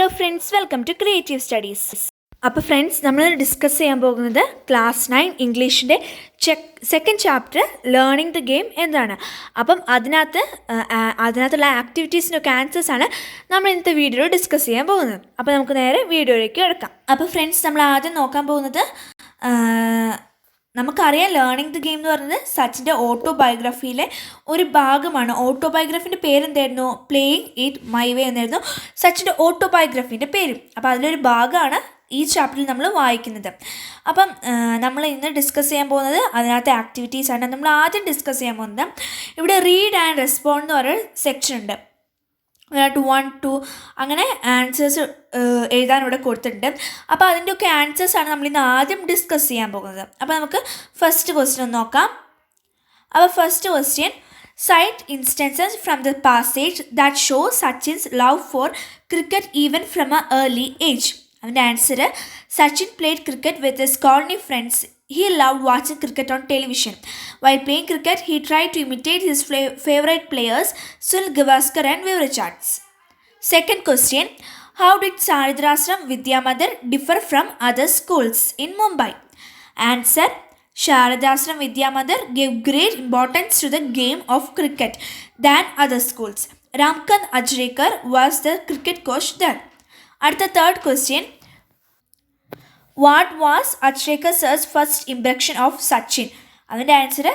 Hello friends, welcome to creative studies. അപ്പോൾ friends, നമ്മൾ discuss ചെയ്യാൻ പോകുന്നത് ക്ലാസ് 9 ഇംഗ്ലീഷിൻ്റെ second chapter learning the game എന്താണ്. അപ്പം അതിനകത്തുള്ള ആക്ടിവിറ്റീസിനൊക്കെ ആൻസേഴ്സാണ് നമ്മൾ ഇന്നത്തെ വീഡിയോയിൽ ഡിസ്കസ് ചെയ്യാൻ പോകുന്നത്. അപ്പോൾ നമുക്ക് നേരെ വീഡിയോയിലേക്ക് കിടക്കാം. അപ്പോൾ ഫ്രണ്ട്സ്, നമ്മൾ ആദ്യം നോക്കാൻ പോകുന്നത് നമുക്കറിയാം ലേണിംഗ് ദ ഗെയിം എന്ന് പറയുന്നത് സച്ചിൻ്റെ ഓട്ടോബയോഗ്രഫിയിലെ ഒരു ഭാഗമാണ്. ഓട്ടോബയോഗ്രഫിൻ്റെ പേരെന്തായിരുന്നു? പ്ലേയിങ് ഇറ്റ് മൈ വേ എന്നായിരുന്നു സച്ചിൻ്റെ ഓട്ടോബയോഗ്രഫീൻ്റെ പേര്. അപ്പോൾ അതിലൊരു ഭാഗമാണ് ഈ ചാപ്റ്ററിൽ നമ്മൾ വായിക്കുന്നത്. അപ്പം നമ്മൾ ഇന്ന് ഡിസ്കസ് ചെയ്യാൻ പോകുന്നത് അതിനകത്തെ ആക്ടിവിറ്റീസാണ്. നമ്മൾ ആദ്യം ഡിസ്കസ് ചെയ്യാൻ പോകുന്നത് ഇവിടെ റീഡ് ആൻഡ് റെസ്പോണ്ട് എന്ന് പറയുന്ന സെക്ഷൻ ഉണ്ട്. 1, 2 അങ്ങനെ ആൻസേഴ്സ് എഴുതാൻ ഇവിടെ കൊടുത്തിട്ടുണ്ട്. അപ്പോൾ അതിൻ്റെയൊക്കെ ആൻസേഴ്സാണ് നമ്മളിന്ന് ആദ്യം ഡിസ്കസ് ചെയ്യാൻ പോകുന്നത്. അപ്പോൾ നമുക്ക് ഫസ്റ്റ് ക്വസ്റ്റ്യൻ ഒന്ന് നോക്കാം. അപ്പോൾ first question, cite instances from the passage that show Sachin's love for cricket even from a early age. അതിൻ്റെ answer, Sachin played cricket with his colony friends. He loved watching cricket on television. While playing cricket, he tried to imitate his favorite players, Sunil Gavaskar and Vivrachards. Second question, how did Sharidrashram Vidyamadar differ from other schools in Mumbai? Answer, Sharidrashram Vidyamadar gave great importance to the game of cricket than other schools. Ramkant Ajrekar was the cricket coach there. At the third question, what was Achrekar sir's first impression of Sachin? അതിൻ്റെ answer,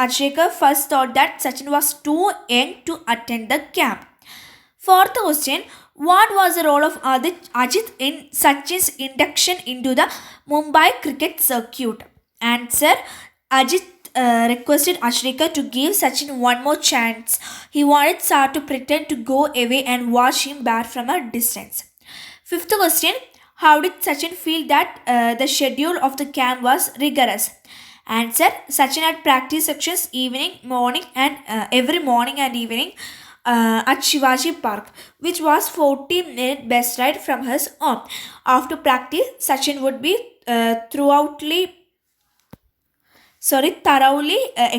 Achrekar first thought that Sachin was too young to attend the camp. Fourth question, what was the role of Ajit in Sachin's induction into the Mumbai cricket circuit? Answer, Ajit requested Achrekar to give Sachin one more chance. He wanted Sar to pretend to go away and watch him bat from a distance. Fifth question, how did Sachin feel that the schedule of the camp was rigorous? Answer, Sachin had practice sections every morning and evening at Shivaji Park, which was 40-minute bus ride from his home. After practice, Sachin would be thoroughly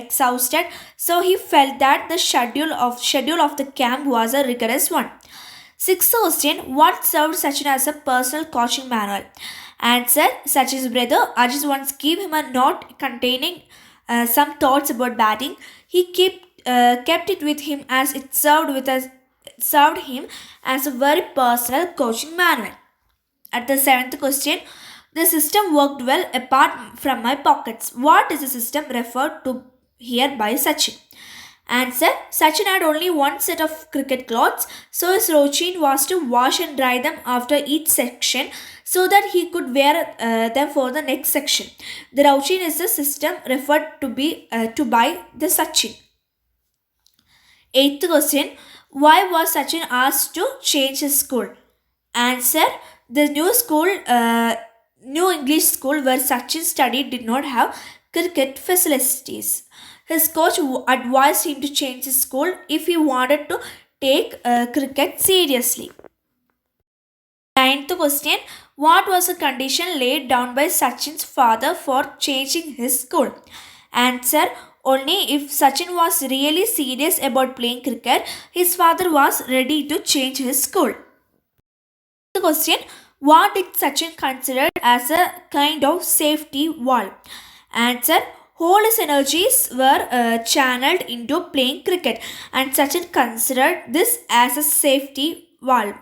exhausted, so he felt that the schedule of the camp was a rigorous one. Sixth question, what served Sachin as a personal coaching manual? Answer, Sachin's brother Ajit once gave him a note containing some thoughts about batting. He kept it with him as it served him as a very personal coaching manual. At the seventh question, the system worked well apart from my pockets. What is the system referred to here by Sachin? Answer, Sachin had only one set of cricket clothes, so his routine was to wash and dry them after each section so that he could wear them for the next section. The routine is the system referred to by the Sachin. Eighth question, why was Sachin asked to change his school? Answer, the new English school where Sachin studied did not have cricket facilities. His coach advised him to change his school if he wanted to take cricket seriously. Ninth question, what was the condition laid down by Sachin's father for changing his school? Answer, only if Sachin was really serious about playing cricket, his father was ready to change his school. The question, what did Sachin consider as a kind of safety valve? Answer, all his energies were channeled into playing cricket, and Sachin considered this as a safety valve.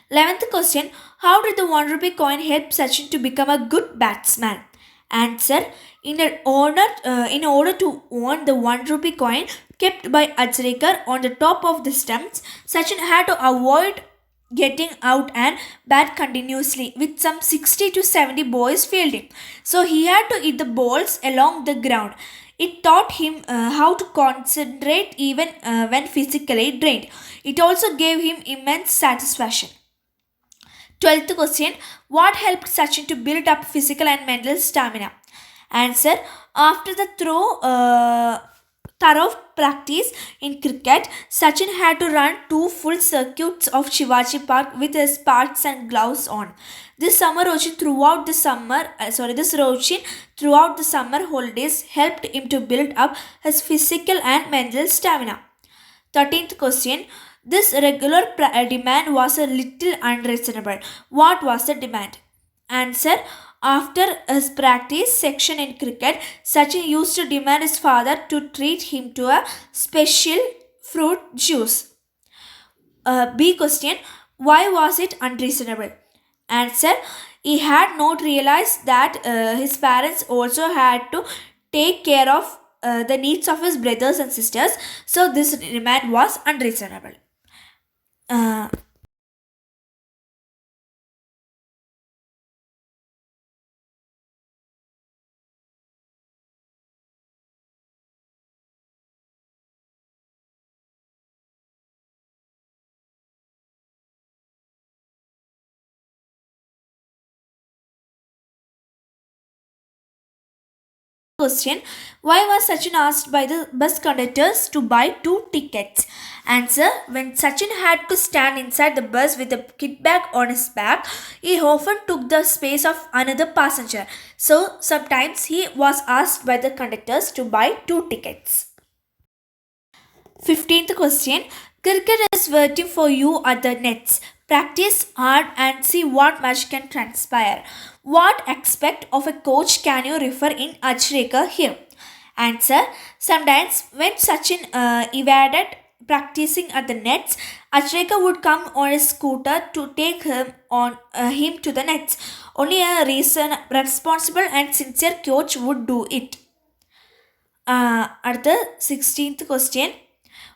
11th question, how did the 1 rupee coin help Sachin to become a good batsman? Answer, in order to earn the 1 rupee coin kept by Achrekar on the top of the stumps, Sachin had to avoid getting out and bat continuously with some 60 to 70 boys fielding. So he had to hit the balls along the ground. It taught him how to concentrate even when physically drained. It also gave him immense satisfaction. 12th question, what helped Sachin to build up physical and mental stamina? Answer, after the thorough practice in cricket, Sachin had to run 2 full circuits of Shivaji Park with his pads and gloves on. This routine throughout the summer holidays helped him to build up his physical and mental stamina. 13th question, This regular demand was a little unreasonable. What was the demand? Answer. After his practice section in cricket, Sachin used to demand his father to treat him to a special fruit juice. B question. Why was it unreasonable? Answer. He had not realized that his parents also had to take care of the needs of his brothers and sisters, so this demand was unreasonable. Uh, Question. Why was Sachin asked by the bus conductors to buy two tickets? Answer. When Sachin had to stand inside the bus with a kit bag on his back, he often took the space of another passenger. So sometimes he was asked by the conductors to buy two tickets. 15th question. Cricket is waiting for you at the nets. Practice hard and see what much can transpire. What aspect of a coach can you refer in Achrekar here? Answer. Sometimes when Sachin evaded practicing at the nets, Achrekar would come on a scooter to take him to the nets. Only a responsible and sincere coach would do it. At the 16th question.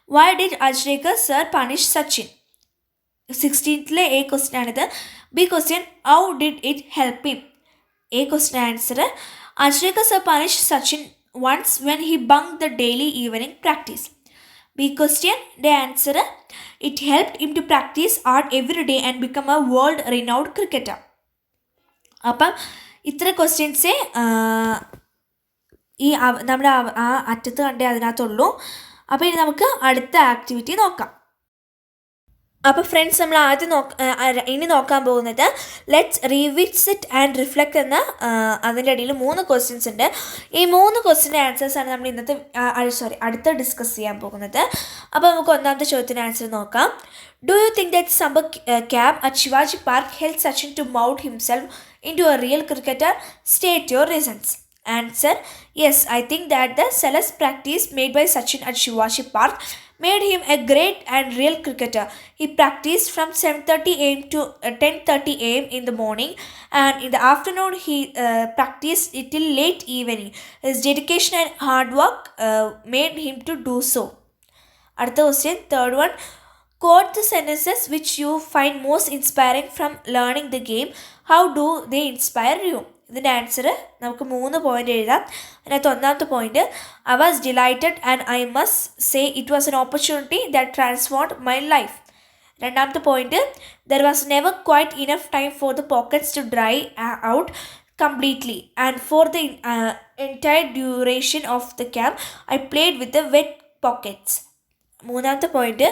Why did Ajrekar sir punish Sachin? 16th A question ആണിത്. B question. How did it help him? A question answer. Ajrekar sir punished Sachin once when he bunked the daily evening practice. B question. The answer. It helped him to practice hard every day and become a world renowned cricketer. അപ്പം ഇത്ര ക്വസ്റ്റ്യൻസേ ഈ നമ്മുടെ ആ അറ്റത്ത് കണ്ടേ അതിനകത്തുള്ളൂ. അപ്പോൾ ഇനി നമുക്ക് അടുത്ത ആക്ടിവിറ്റി നോക്കാം. അപ്പോൾ ഫ്രണ്ട്സ്, നമ്മൾ ആദ്യം ഇനി നോക്കാൻ പോകുന്നത് ലെറ്റ്സ് റീവിസിറ്റ് ആൻഡ് റിഫ്ലക്റ്റ് എന്ന അതിൻ്റെ ഇടയിൽ 3 ക്വസ്റ്റ്യൻസ് ഉണ്ട്. ഈ 3 ക്വസ്റ്റ്യൻ്റെ ആൻസേഴ്സാണ് നമ്മൾ അടുത്ത ഡിസ്കസ് ചെയ്യാൻ പോകുന്നത്. അപ്പോൾ നമുക്ക് ഒന്നാമത്തെ ചോദ്യത്തിൻ്റെ ആൻസർ നോക്കാം. Do you think that summer camp at Shivaji park help Sachin to mould himself into a real cricketer? State your reasons. Answer. Yes, I think that the zealous practice made by Sachin at Shivaji Park made him a great and real cricketer. He practiced from 7:30 am to 10:30 am in the morning, and in the afternoon he practiced till late evening. His dedication and hard work made him to do so. അടുത്ത question, third one. Quote the sentences which you find most inspiring from learning the game. How do they inspire you? ഇതിൻ്റെ answer നമുക്ക് 3 point എഴുതാം. അതിനകത്ത് ഒന്നാമത്തെ point, I was delighted and I must say it was an opportunity that transformed my life. രണ്ടാമത്തെ point, there was never quite enough time for the pockets to dry out completely, and for the entire duration of the camp I played with the wet pockets. മൂന്നാമത്തെ point,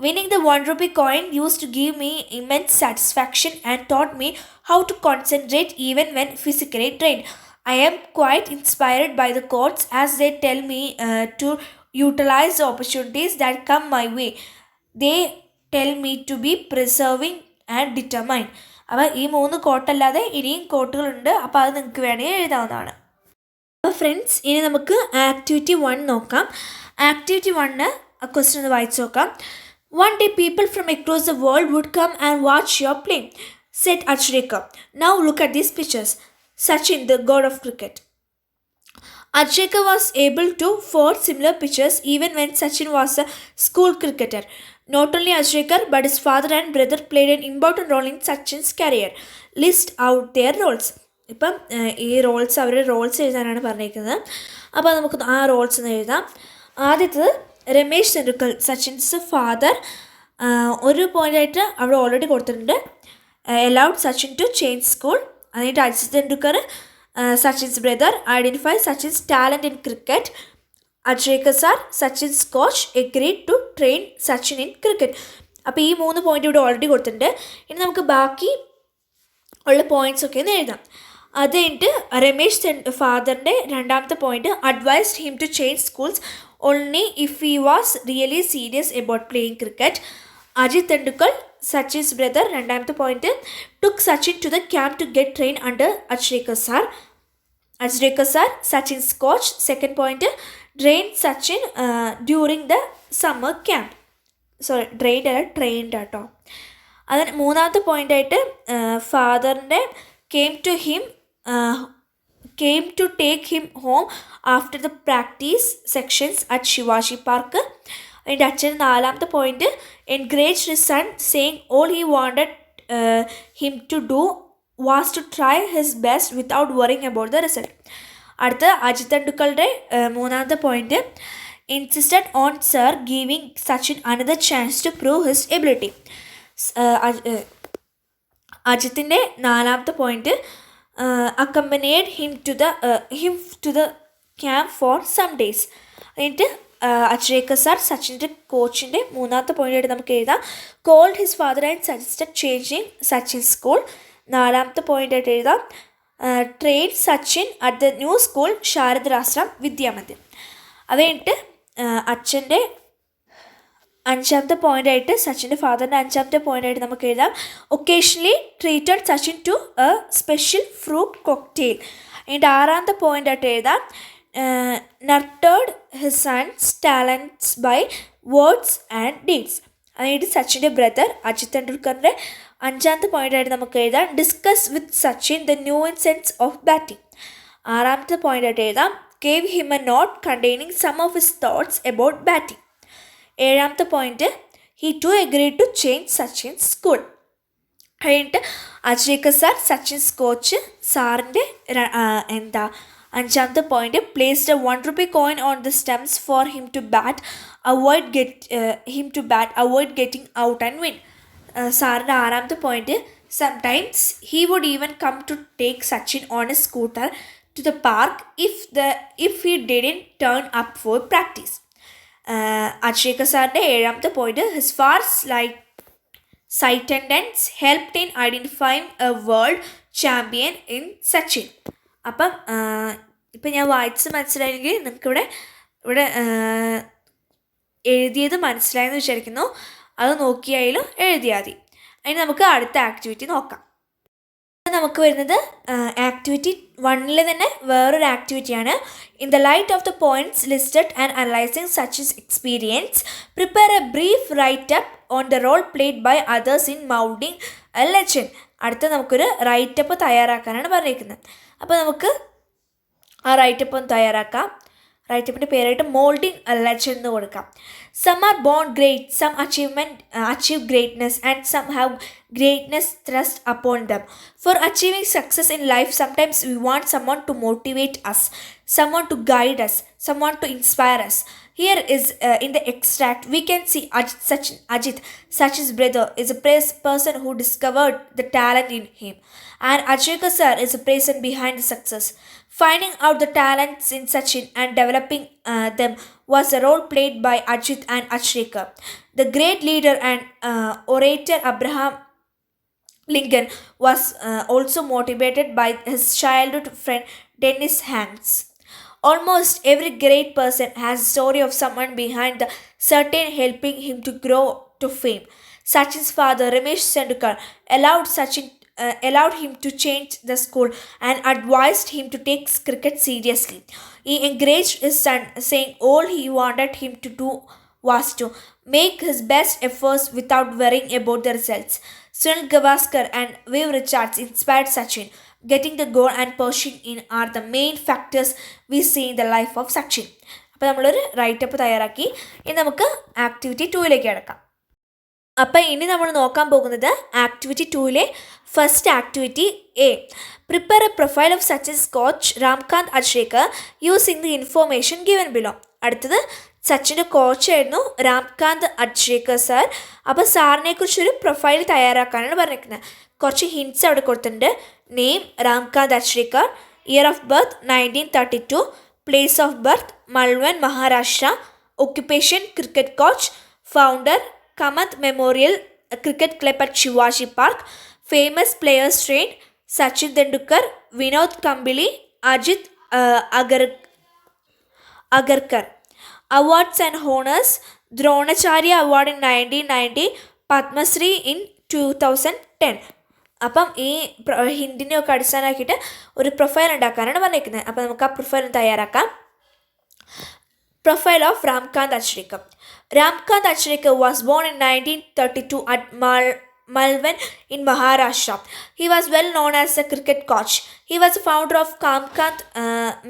winning the 1 rupee coin used to give me immense satisfaction and taught me how to concentrate even when physically drained. I am quite inspired by the quotes as they tell me to utilize the opportunities that come my way. They tell me to be preserving and determined. അപ്പോൾ ഈ 3 കോട്ടല്ലാതെ ഇനിയും കോട്ടുകളുണ്ട്. അപ്പോൾ അത് നിങ്ങൾക്ക് വേണമെങ്കിൽ എഴുതാവുന്നതാണ്. അപ്പോൾ friends, ഇനി നമുക്ക് ആക്ടിവിറ്റി 1 നോക്കാം. ആക്ടിവിറ്റി 1 ക്വസ്റ്റ്യൻ ഒന്ന് വായിച്ചു നോക്കാം. One day people from across the world would come and watch your play, said Achrekar. Now look at these pictures. Sachin, the god of cricket. Achrekar was able to forge similar pictures even when Sachin was a school cricketer. Not only Achrekar but his father and brother played an important role in Sachin's career. List out their roles. ഇപ്പം ഈ അവരുടെ Rolls എഴുതാനാണ് പറഞ്ഞിരിക്കുന്നത്. അപ്പോൾ നമുക്ക് ആ Rolls ഒന്ന് എഴുതാം. ആദ്യത്തത് രമേശ് തെണ്ടുൽക്കർ, സച്ചിൻസ് ഫാദർ. ഒരു പോയിൻ്റായിട്ട് അവിടെ ഓൾറെഡി കൊടുത്തിട്ടുണ്ട്. Allowed Sachin to change school. അതിനായിട്ട് Ajit Tendulkar, Sachin's brother, identify Sachin's talent in cricket. Achrekar sir, Sachin's coach, agreed to train Sachin in cricket. അപ്പോൾ ഈ 3 പോയിൻ്റ് ഇവിടെ ഓൾറെഡി കൊടുത്തിട്ടുണ്ട്. ഇനി നമുക്ക് ബാക്കി ഉള്ള പോയിൻറ്റ്സ് ഒക്കെ ഒന്ന് എഴുതാം. അത് കഴിഞ്ഞിട്ട് രമേശ് ഫാദറിൻ്റെ രണ്ടാമത്തെ point, advised him to change schools only if he was really serious about playing cricket. Ajit Tendulkar, Sachin's brother. രണ്ടാമത്തെ point, took Sachin to the camp to get train under Achrekar sir. Sachin's coach. Second point, train Sachin during the summer camp. Sorry, trained അല്ല, trained കേട്ടോ. അതിന് മൂന്നാമത്തെ പോയിൻ്റായിട്ട് ഫാദറിൻ്റെ came to take him home after the practice sections at Shivaji Park. അതിൻ്റെ അച്ഛൻ നാലാമത്തെ point, encourage his son saying all he wanted him to do was to try his best without worrying about the result. അടുത്ത അജിത് തെണ്ടുക്കളുടെ മൂന്നാമത്തെ point, insisted on sir giving Sachin another chance to prove his ability. അജിത്തിൻ്റെ നാലാമത്തെ point, accompanied him to the camp for some days. എന്നിട്ട് Achrekar sir സച്ചിൻ്റെ കോച്ചിൻ്റെ മൂന്നാമത്തെ പോയിൻ്റായിട്ട് നമുക്ക് എഴുതാം, called his father and suggested changing Sachin school. നാലാമത്തെ പോയിൻ്റായിട്ട് എഴുതാം, train Sachin at the new school Sharadashram Vidyamandir. അത് കഴിഞ്ഞിട്ട് അച്ഛൻ്റെ അഞ്ചാമത്തെ പോയിൻ്റായിട്ട്, സച്ചിൻ്റെ ഫാദറിൻ്റെ അഞ്ചാമത്തെ പോയിൻ്റായിട്ട് നമുക്ക് എഴുതാം, occasionally treated Sachin to a special fruit cocktail. അതിൻ്റെ ആറാമത്തെ പോയിൻ്റായിട്ട് എഴുതാം, nurtured his sons talents by words and deeds. അതായത് സച്ചിൻ്റെ ബ്രദർ അജിത് തെണ്ടുൽക്കറിൻ്റെ അഞ്ചാമത്തെ പോയിൻ്റായിട്ട് നമുക്ക് എഴുതാം, discuss with Sachin the nuances of batting. ആറാമത്തെ പോയിൻ്റായിട്ട് എഴുതാം, gave him a note containing some of his thoughts about batting. ഏഴാമത്തെ point, he to agree to change Sachin's school. കഴിഞ്ഞിട്ട് അച്രേക്കർ സാർ സച്ചിൻസ് കോച്ച് സാറിൻ്റെ അഞ്ചാമത്തെ point, placed a ₹1 coin on the stumps for him to bat avoid getting out and win. സാറിൻ്റെ ആറാമത്തെ point, sometimes he would even come to take Sachin on a scooter to the park if he didn't turn up for practice. Achrekar സാറിൻ്റെ ഏഴാമത്തെ point, his far sight attendance helped in identifying a world champion in Sachin. അപ്പം ഇപ്പം ഞാൻ വായിച്ച് മനസ്സിലായെങ്കിൽ നിങ്ങൾക്കിവിടെ എഴുതിയത് മനസ്സിലായെന്ന് വിചാരിക്കുന്നു. അത് നോക്കിയായാലും എഴുതിയാൽ മതി. അതിന് നമുക്ക് അടുത്ത ആക്ടിവിറ്റി നോക്കാം. നമുക്ക് വരുന്നത് ആക്ടിവിറ്റി 1 തന്നെ വേറൊരു ആക്ടിവിറ്റിയാണ്. In the light of the points listed and analysing Sachin's experience, prepare a brief write up on the role played by others in mounting a legend. അടുത്ത നമുക്കൊരു റൈറ്റപ്പ് തയ്യാറാക്കാനാണ് പറഞ്ഞിരിക്കുന്നത്. അപ്പോൾ നമുക്ക് ആ റൈറ്റപ്പ് ഒന്ന് തയ്യാറാക്കാം. റൈറ്റപ്പിൻ്റെ പേരായിട്ട് മോൾഡിങ് എ ലെജൻഡ് എന്ന് കൊടുക്കാം. Some are born great, some achieve greatness, and some have greatness thrust upon them. For achieving success in life, sometimes we want someone to motivate us, someone to guide us, someone to inspire us. Here is in the extract, we can see Ajit, Sachin's brother, is a person who discovered the talent in him. And Achreka sir is a person behind the success. Finding out the talents in Sachin and developing them was a role played by Ajit and Achreka. The great leader and orator Abraham Lincoln was also motivated by his childhood friend Dennis Hanks. Almost every great person has a story of someone behind the certain helping him to grow to fame. Sachin's father Ramesh Tendulkar allowed him to change the school and advised him to take cricket seriously. He encouraged his son, saying all he wanted him to do was to make his best efforts without worrying about the results. Sunil Gavaskar and Viv Richards inspired Sachin. Getting the goal and pushing in are the main factors we see in the life of Sachin. അപ്പോൾ നമ്മളൊരു writeup തയ്യാറാക്കി. ഇനി നമുക്ക് activity 2ലേക്ക് കിടക്കാം. അപ്പം ഇനി നമ്മൾ നോക്കാൻ പോകുന്നത് ആക്ടിവിറ്റി 2ലെ first activity A. Prepare a profile of Sachin's coach Ramakant Achrekar using the information given below. അടുത്തത് സച്ചിൻ്റെ കോച്ചായിരുന്നു രാംകാന്ത് അച്രേക്കർ സാർ. അപ്പോൾ സാറിനെക്കുറിച്ചൊരു പ്രൊഫൈൽ തയ്യാറാക്കാനാണ് പറഞ്ഞിരിക്കുന്നത്. കുറച്ച് ഹിൻറ്റ്സ് അവിടെ കൊടുത്തിട്ടുണ്ട്. Name Ramakant Achrekar, year of birth 1932, place of birth Malvan Maharashtra, occupation cricket coach, founder Kamath Memorial Cricket Club at Shivaji Park, famous players trained Sachin Tendulkar, Vinod Kambili, Ajit Agarkar. Awards and honors: Dronacharya Award in 1990, Padmashri in 2010. അപ്പം ഈ ഹിന്ദിനെയൊക്കെ അടിസ്ഥാനമാക്കിയിട്ട് ഒരു profile ഉണ്ടാക്കാനാണ് പറഞ്ഞിരിക്കുന്നത്. അപ്പം നമുക്ക് ആ profile തയ്യാറാക്കാം. Profile of Ramkant Achrekar. Ramkant Achrekar was born in 1932 at Malvan in Maharashtra. He was well known as a cricket coach. He was the founder of Ramkant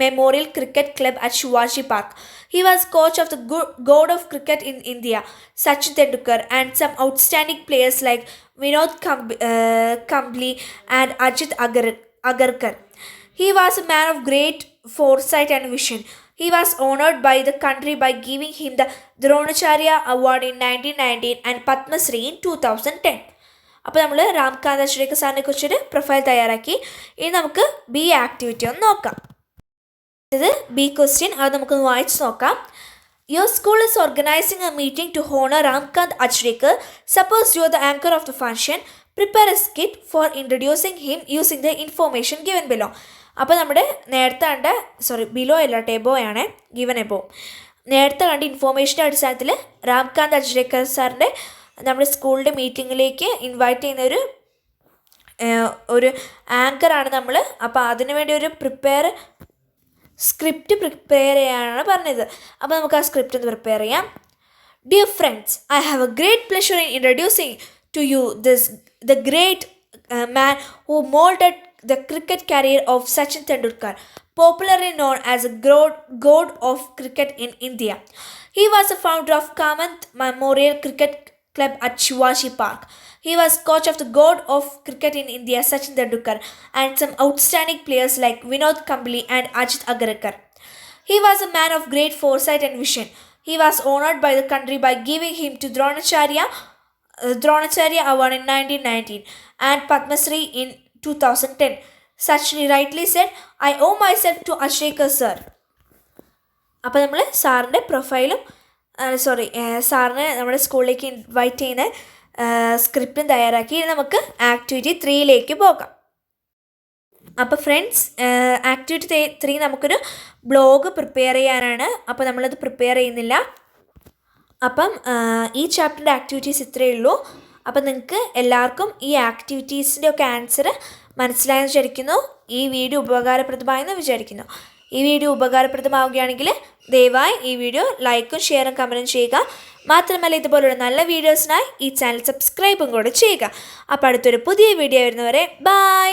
Memorial Cricket Club at Shivaji Park. He was coach of the god of cricket in India, Sachin Tendulkar, and some outstanding players like Vinod Kambli and Ajit Agarkar. He was a man of great foresight and vision. He was honored by the country by giving him the Dronacharya Award in 1919 and Padma Shri in 2010. അപ്പോൾ നമ്മൾ രാംകാന്ത് അച്ഛരേക്കർ സാറിനെ കുറിച്ചൊരു profile തയ്യാറാക്കി. ഇനി നമുക്ക് B activity ഒന്ന് നോക്കാം. ഇത് ബി ക്വസ്റ്റ്യൻ, അത് നമുക്കൊന്ന് വായിച്ച് നോക്കാം. Your school is organizing a meeting to honor Ramkant Achrekar. Suppose you are the anchor of the function. Prepare a skit for introducing him using the information given below. അപ്പോൾ നമ്മുടെ നേരത്തെ കണ്ട below അല്ല above ആണ്, given above. നേരത്തെ കണ്ട ഇൻഫോർമേഷൻ്റെ അടിസ്ഥാനത്തിൽ രാംകാന്ത് അച്ഛരേക്കർ സാറിൻ്റെ നമ്മുടെ സ്കൂളിൻ്റെ മീറ്റിങ്ങിലേക്ക് ഇൻവൈറ്റ് ചെയ്യുന്ന ഒരു ആങ്കറാണ് നമ്മൾ. അപ്പോൾ അതിനു വേണ്ടി ഒരു സ്ക്രിപ്റ്റ് പ്രിപ്പയർ ചെയ്യാനാണ് പറഞ്ഞത്. അപ്പോൾ നമുക്ക് ആ സ്ക്രിപ്റ്റ് ഒന്ന് പ്രിപ്പയർ ചെയ്യാം. Dear friends, I have a great pleasure in introducing to you the great man who molded the cricket career of Sachin Tendulkar, popularly known as a god of cricket in India. He was the founder of Kamant Memorial Cricket Club at Shivaji Park. He was coach of the god of cricket in India, Sachin Tendulkar, and some outstanding players like Vinod Kambli and Ajit Agarkar. He was a man of great foresight and vision. He was honored by the country by giving him to Dronacharya Award in 1919 and Padma Shri in 2010. Sachin rightly said, I owe myself to Achrekar sir. അപ്പോൾ നമ്മൾ സാറിൻ്റെ പ്രൊഫൈലും സാറിനെ നമ്മുടെ സ്കൂളിലേക്ക് invite ചെയ്യുന്ന സ്ക്രിപ്റ്റും തയ്യാറാക്കി. നമുക്ക് activity 3ലേക്ക് പോകാം. അപ്പോൾ ഫ്രണ്ട്സ്, ആക്ടിവിറ്റി 3 നമുക്കൊരു ബ്ലോഗ് പ്രിപ്പയർ ചെയ്യാനാണ്. അപ്പോൾ നമ്മളത് പ്രിപ്പയർ ചെയ്യുന്നില്ല. അപ്പം ഈ ചാപ്റ്ററിൻ്റെ ആക്ടിവിറ്റീസ് ഇത്രയേ ഉള്ളൂ. അപ്പം നിങ്ങൾക്ക് എല്ലാവർക്കും ഈ ആക്ടിവിറ്റീസിൻ്റെ ഒക്കെ ആൻസർ മനസ്സിലായെന്ന് വിചാരിക്കുന്നു. ഈ വീഡിയോ ഉപകാരപ്രദമായെന്ന് വിചാരിക്കുന്നു. ഈ വീഡിയോ ഉപകാരപ്രദമാവുകയാണെങ്കിൽ ദയവായി ഈ വീഡിയോ ലൈക്കും ഷെയറും കമൻറ്റും ചെയ്യുക. മാത്രമല്ല ഇതുപോലുള്ള നല്ല വീഡിയോസിനായി ഈ ചാനൽ സബ്സ്ക്രൈബും കൂടെ ചെയ്യുക. അപ്പോൾ അടുത്തൊരു പുതിയ വീഡിയോ വരുന്നവരെ ബൈ.